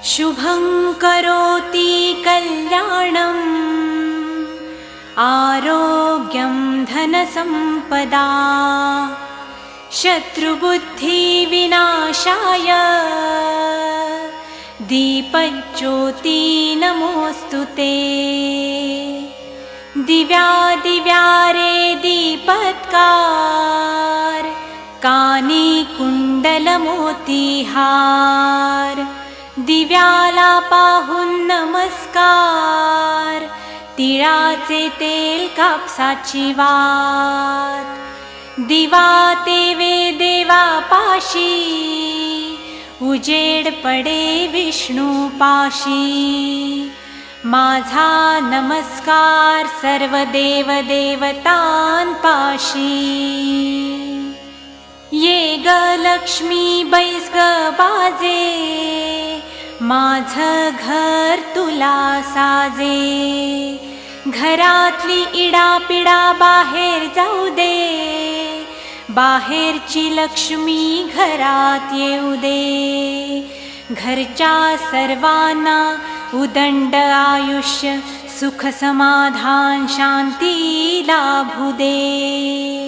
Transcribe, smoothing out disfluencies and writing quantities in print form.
शुभं करोति कल्याणम् आरोग्यं धनसम्पदा शत्रुबुद्धिविनाशाय दीपज्योति नमोऽस्तुते। दिव्यादिव्यारे दीपत्कार कानी कुंडलमोतीहार दिव्याला पाहून नमस्कार तिळाचे तेल कापसाची वात दिवा तेवे देवापाशी उजेड पडे विष्णू पाशी माझा नमस्कार सर्व देव देवतांपाशी ये ग लक्ष्मी बैस ग बाजे माझं घर तुला साजे घरातली इडापिडा बाहेर जाऊ दे बाहेरची लक्ष्मी घरात येऊ दे घरच्या सर्वांना उदंड आयुष्य सुख समाधान शांती लाभू दे।